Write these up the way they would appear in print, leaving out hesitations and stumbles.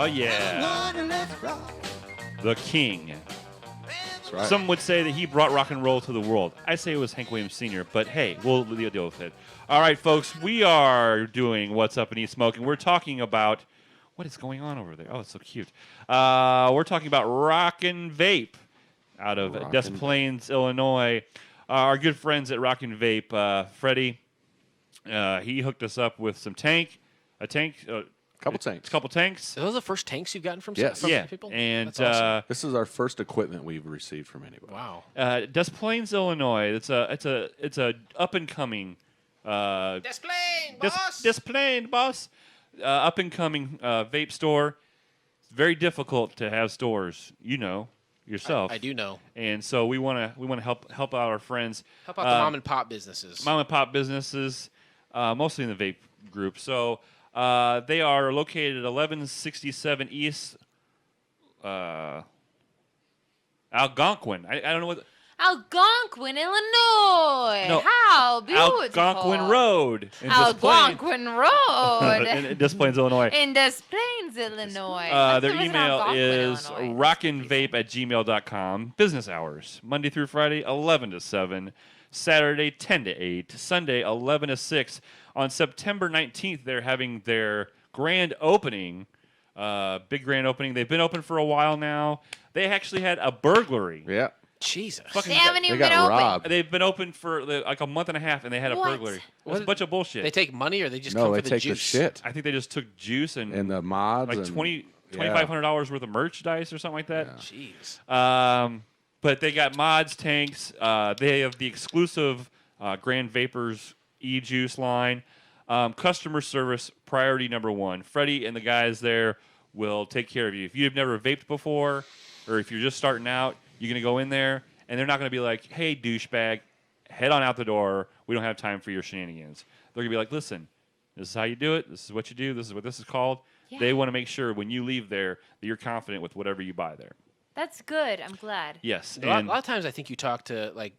Oh, yeah. The king. That's right. Some would say that he brought rock and roll to the world. I say it was Hank Williams Sr., but hey, we'll deal with it. All right, folks, we are doing What's Up in E-Smoke, and we're talking about what is going on over there. Oh, it's so cute. We're talking about Rockin Vape out of Des Plaines, Illinois. Our good friends at Rockin Vape, Freddie, he hooked us up with some a couple tanks. Are those the first tanks you've gotten from people? And That's awesome. This is our first equipment we've received from anybody. Wow. Des Plaines, Illinois. It's a up and coming. Des Plaines, boss. Up and coming vape store. It's very difficult to have stores. You know yourself. I do know. And so we want to help out our friends. Help out the mom and pop businesses. Mostly in the vape group. So. They are located at 1167 East Algonquin. I don't know what. Algonquin, Illinois. No, how beautiful. Algonquin Road. Algonquin Road. In Des Plaines, Illinois. In Des Plaines, Illinois. Their email is rockinvape@gmail.com. Business hours, Monday through Friday, 11 to 7. Saturday, 10 to 8. Sunday, 11 to 6. On September 19th, they're having their grand opening, big grand opening. They've been open for a while now. They actually had a burglary. Yeah. Jesus. They haven't even been open. Robbed. They've been open for like a month and a half, and they had a burglary. It's a bunch of bullshit. They take money, or they just come for the juice? No, they take the shit. I think they just took juice and the mods. Like $2,500 worth of merchandise or something like that. Yeah. Jeez. But they got mods, tanks. They have the exclusive Grand Vapors e-juice line. Customer service, priority number one. Freddie and the guys there will take care of you. If you've never vaped before, or if you're just starting out, you're going to go in there, and they're not going to be like, hey, douchebag, head on out the door. We don't have time for your shenanigans. They're going to be like, listen, this is how you do it. This is what you do. This is what this is called. Yeah. They want to make sure when you leave there that you're confident with whatever you buy there. That's good. I'm glad. Yes. A lot of times I think you talk to like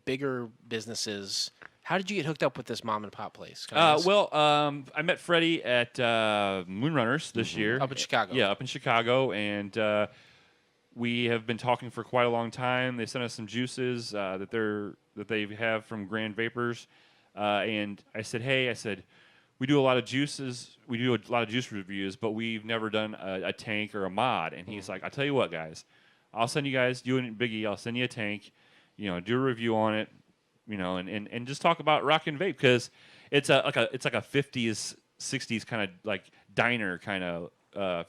bigger businesses. How did you get hooked up with this mom and pop place? I met Freddie at Moonrunners this year. Up in Chicago. Yeah, up in Chicago. And we have been talking for quite a long time. They sent us some juices that they have from Grand Vapors. And I said, we do a lot of juices. We do a lot of juice reviews, but we've never done a tank or a mod. And he's like, I'll tell you what, guys. I'll send you guys, you and Biggie, I'll send you a tank. Do a review on it. And just talk about Rockin Vape, because it's like a 50s, 60s kind of like diner kind of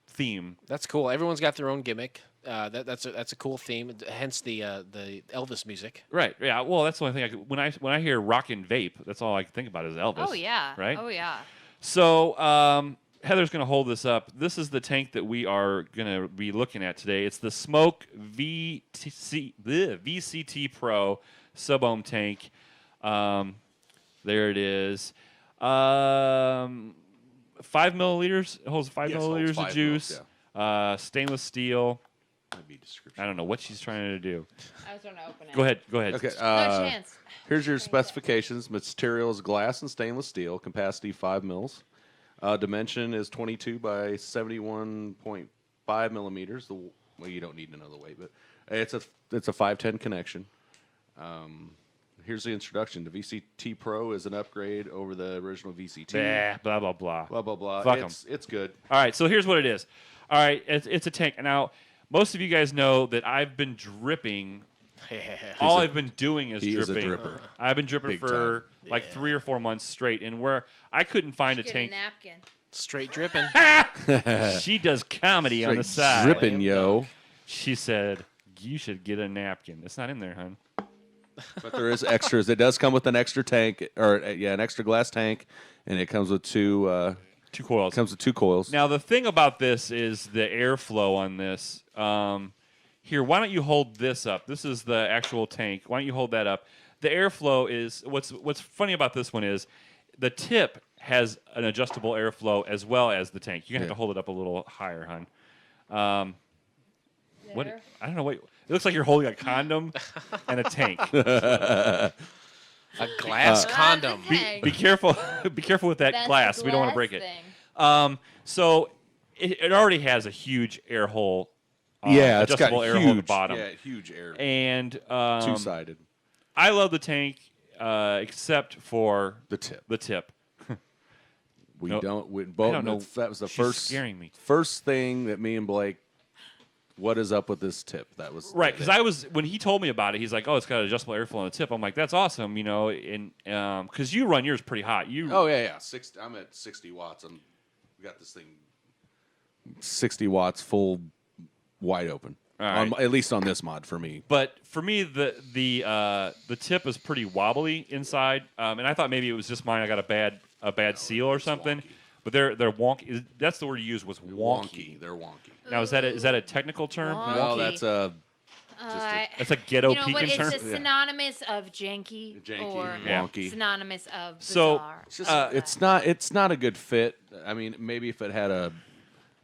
theme. That's cool. Everyone's got their own gimmick. That's a cool theme. Hence the Elvis music. Right. Yeah. Well, that's the only thing. When I hear Rockin Vape, that's all I can think about is Elvis. Oh yeah. Right. Oh yeah. So Heather's going to hold this up. This is the tank that we are going to be looking at today. It's the SMOK VCT Pro sub-ohm tank. There it is. 5 milliliters. It holds 5 milliliters of juice. Stainless steel. I don't know what she's trying to do. I was trying to open it. Go ahead. Okay. No chance. Here's your specifications. Material is glass and stainless steel. Capacity 5 mils. Dimension is 22 by 71.5 millimeters. Well, you don't need to know the weight, but it's a 510 connection. Here's the introduction. The VCT Pro is an upgrade over the original VCT. Blah, blah, blah. Blah, blah, blah. Fuck 'em. It's good. All right, so here's what it is. All right, it's a tank. Now, most of you guys know that I've been dripping. All I've been doing is dripping. Is a dripper. I've been dripping for like 3 or 4 months straight, and where I couldn't find a tank. A napkin. Straight dripping. She does comedy on the side. Dripping, yo. She said, you should get a napkin. It's not in there, hon. But there is extras. It does come with an extra tank, an extra glass tank, and it comes with two coils. It comes with 2 coils. Now, the thing about this is the airflow on this. Here, why don't you hold this up? This is the actual tank. Why don't you hold that up? The airflow is what's funny about this one is the tip has an adjustable airflow as well as the tank. You're gonna have to hold it up a little higher, hon. What? I don't know. Wait, it looks like you're holding a condom and a tank. A glass condom. Be careful. Be careful with that glass. We don't want to break it. So it already has a huge air hole. Yeah, it's got adjustable air hole at the huge, bottom. yeah, huge air, And two-sided. I love the tank, except for The tip. the tip. We No, don't. We I both. don't know. That was the She's first scaring me. First thing that me and Blake. What is up with this tip? That was Right, because when he told me about it, he's like, "Oh, it's got adjustable airflow on the tip." I'm like, "That's awesome," and because you run yours pretty hot. Oh yeah. I'm at 60 watts. We got this thing 60 watts full, wide open. All right. At least on this mod for me. But for me, the tip is pretty wobbly inside, and I thought maybe it was just mine. I got a bad seal or something. wonky. But they're wonky. That's the word you used was wonky. They're wonky. Now is that a technical term? Wonky. No, that's a That's a ghetto you know what? pecan term. It's a synonymous of janky, Janky, or wonky. synonymous of So, bizarre. It's just, it's not a good fit. I mean, maybe if it had a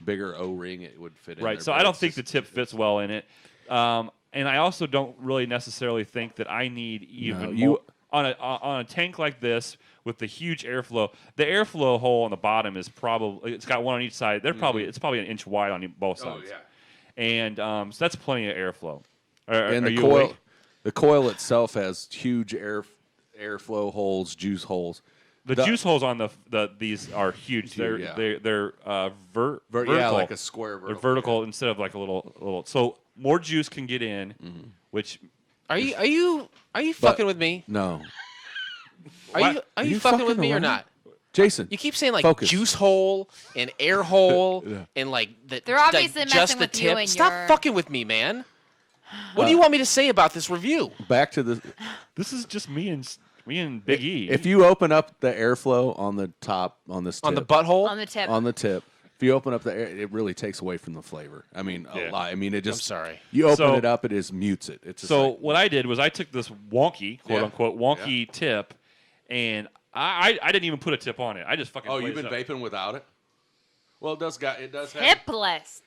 bigger O-ring, it would fit in Right. there, So but I don't it's think the just- tip fits well in it, and I also don't really necessarily think that I need even you- more on a tank like this with the huge airflow. The airflow hole on the bottom is probably it's got one on each side. It's probably an inch wide on both Oh sides. yeah. And so that's plenty of airflow. And are the you coil, awake? the coil itself has huge airflow holes, juice holes. The juice holes on these are huge. They're yeah. they're vertical. Yeah, like a square They're vertical. vertical instead of like a little. So more juice can get in, which Are you fucking with me? No, Are you fucking with me or around? not? Jason. You keep saying like Focus. juice hole and air hole and like They're obviously like, messing just the with you tip. and Stop your- fucking with me, man. What do you want me to say about this review? Back to the. this is just me and Big E. If you open up the airflow on the top on this tip, On the butthole? on the tip. on the tip, if you open up the air, it really takes away from the flavor. I mean, Yeah. a lot. I mean, it just. I'm sorry. You open So- it up, it just mutes it. It's just So like, what I did was I took this wonky, quote Yeah. unquote, wonky tip, and I didn't even put a tip on it. I just fucking. oh, you've blazed been up. vaping without it? Well, it does Tipless.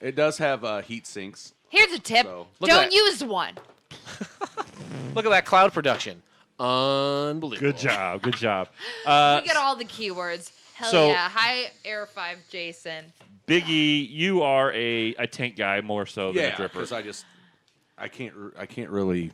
It does have heat sinks. Here's a tip. So- Look at Don't that. use one. Look at that cloud production. Unbelievable. Good job. Good job. Look at all the keywords. Hell so- yeah. Hi, Air 5 Jason. Big E, you are a tank guy more so than a Yeah, dripper. because I can't really.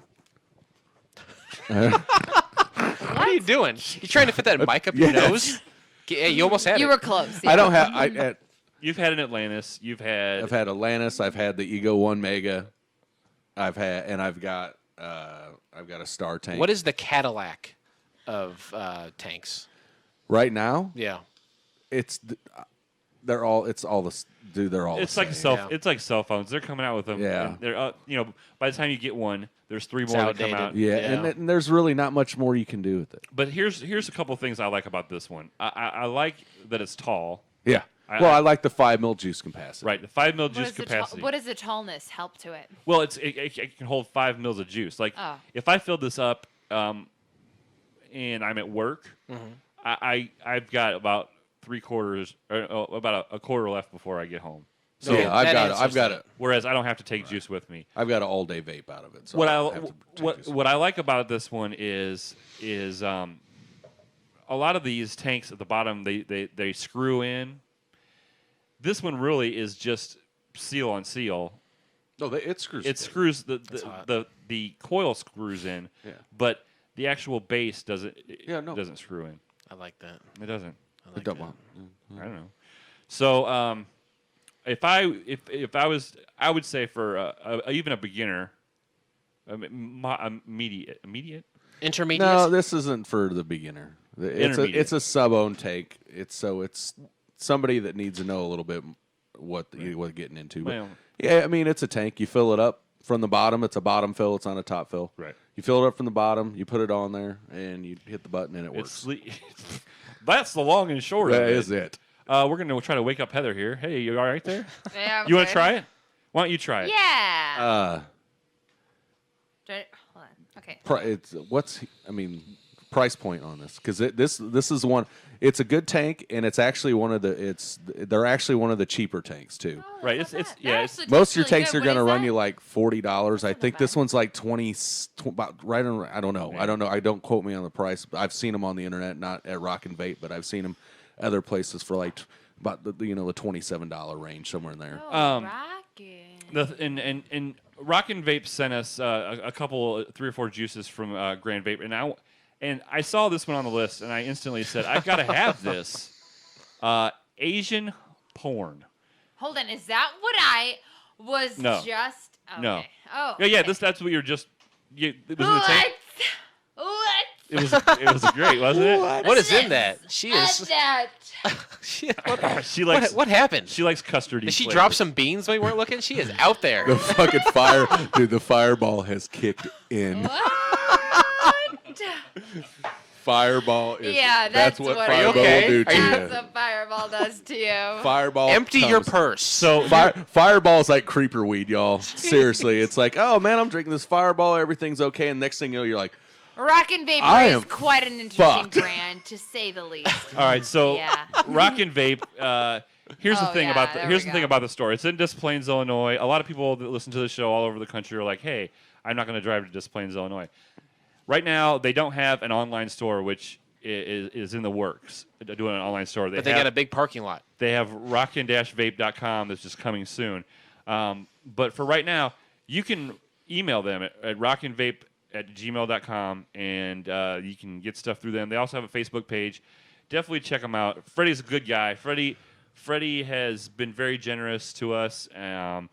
What are you doing? You trying to fit that mic up your Yes. nose? Hey, you almost had You it. were close. I don't have. You've had an Atlantis. You've had. I've had Atlantis. I've had the Ego 1 Mega. I've got a Star tank. What is the Cadillac of tanks? right now? Yeah. They're all the It's the like same. Yeah. It's like cell phones. They're coming out with them. Yeah. and they're by the time you get one, there's three more that come outdated. out. Yeah, Yeah. and there's really not much more you can do with it. But here's a couple things I like about this one. I like that it's tall. Yeah. I- Well, I like the 5 mil juice capacity. Right, the 5 mil What juice does the capacity. what does the tallness help to it? Well, it can hold 5 mils of juice. Like Oh. if I filled this up, and I'm at work, I've got about 3/4 or about a quarter left before I get home. So yeah, I've answers got that. it. Whereas I don't have to take juice with me. I've got an all day vape out of it. So What I I don't have to take juice. what I like about this one is a lot of these tanks at the bottom they screw in. This one really is just seal on seal. No, it screws. It screws hot. the coil screws in, Yeah. but the actual base doesn't. Yeah, no. doesn't screw in. I like that. It doesn't. I like It don't that. want- I don't know. So if I was, I would say for even a beginner, immediate. Intermediate. No, this isn't for the beginner. Intermediate. It's a sub-own take. It's somebody that needs to know a little bit what getting into. But Well- yeah, I mean it's a tank. You fill it up from the bottom. It's a bottom fill. It's on a top fill. Right. You fill it up from the bottom. You put it on there, and you hit the button, and it It's works. that's the long and short That of it. is it. We're gonna try to wake up Heather here. Hey, you all right there? Yeah, You want to try it? Why don't you try it? Yeah. Hold on. Okay. Price point on this because this is one. It's a good tank, and it's actually they're actually one of the cheaper tanks too. Oh, Right, that's not it's- bad. yeah, That it's- actually Most tastes of your really tanks good. are going to What is run you that? like $40. I not think bad. this one's like 20, about right on. I don't know. I don't know. I don't quote me on the price. I've seen them on the internet, not at Rockin Vape, but I've seen them other places for like about the $27 range, somewhere in there. Oh, rockin'. And Rockin Vape sent us a couple, 3 or 4 juices from Grand Vape, and I saw this one on the list, and I instantly said, I've got to have this. Asian porn. Hold on, is that what I was No. just? Okay. No. Oh. Yeah, okay. that's what you're just. It was in the tank. What? It was great, wasn't it? What is in that? She is. That. She likes. What happened? She likes custardy. Did she flavor. drop some beans when we weren't looking? She is out there. The fucking fire, dude. The fireball has kicked in. What? Fireball is. Yeah, that's what what fireball Are you okay? will do to That's you. what Fireball does to you. Fireball. Empty your comes- purse. So Fireball is like creeper weed, y'all. Seriously, it's like, oh man, I'm drinking this Fireball, everything's okay, and next thing you know, you're like, Rockin Vape I is am quite an interesting fucked. brand, to say the least. all right, so Yeah. Rockin Vape. Here's the Oh, thing yeah, about there here's we the thing go. about the store. It's in Des Plaines, Illinois. A lot of people that listen to the show all over the country are like, "Hey, I'm not going to drive to Des Plaines, Illinois." Right now, they don't have an online store, which is in the works. Doing an online store, But they got a big parking lot. They have rockin-vape.com that's just coming soon. But for right now, you can email them at rockinvape@gmail.com, and you can get stuff through them. They also have a Facebook page. Definitely check them out. Freddie's a good guy. Freddie has been very generous to us.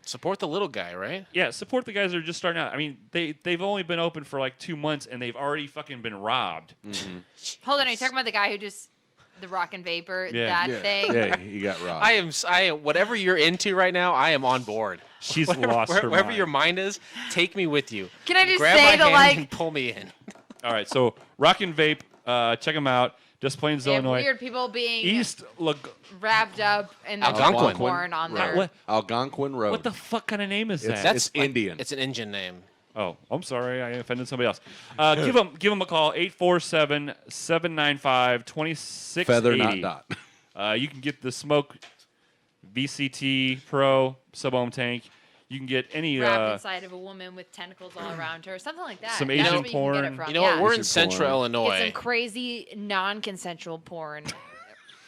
Support the little guy, right? Yeah, support the guys that are just starting out. I mean, they've only been open for like 2 months, and they've already fucking been robbed. Hold on, are you talking about the guy who just the Rockin' Vapor that thing? yeah, he got robbed. I am. Whatever you're into right now, I am on board. She's Whatever- lost her Wherever mind. your mind is, take me with you. Can I just Grab say my that hand and like pull me in. All right, so Rockin' Vape, check them out. Des Plaines, they have Illinois. weird people being East, look, wrapped up in the Algonquin. porn on Right. their. What? Algonquin Road. What the fuck kind of name is It's- that? It's Indian. It's an engine name. Oh, I'm sorry. I offended somebody else. Give them a call, 847-795-2680. Feather not dot. You can get the SMOK VCT Pro sub-ohm tank. You can get any Wrapped inside of a woman with tentacles all around her, something like that. Some That's Asian where you can get it porn. from. You know yeah. what? We're in Asian Central porn. Get Illinois. some crazy non-consensual porn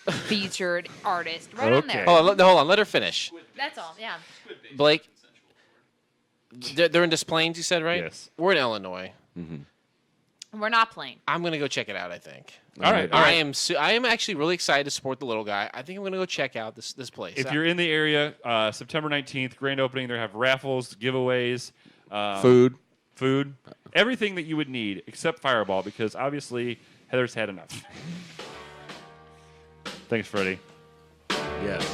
featured artist right on there. Okay. Hold on. Let her finish. That's all. Yeah. Blake, they're in Des Plaines, you said, right? Yes. We're in Illinois. We're not playing. I'm gonna go check it out. I think. All right. I am actually really excited to support the little guy. I think I'm gonna go check out this place. If you're in the area, September 19th, grand opening. They have raffles, giveaways, Food. everything that you would need except Fireball, because obviously Heather's had enough. Thanks, Freddie. Yes.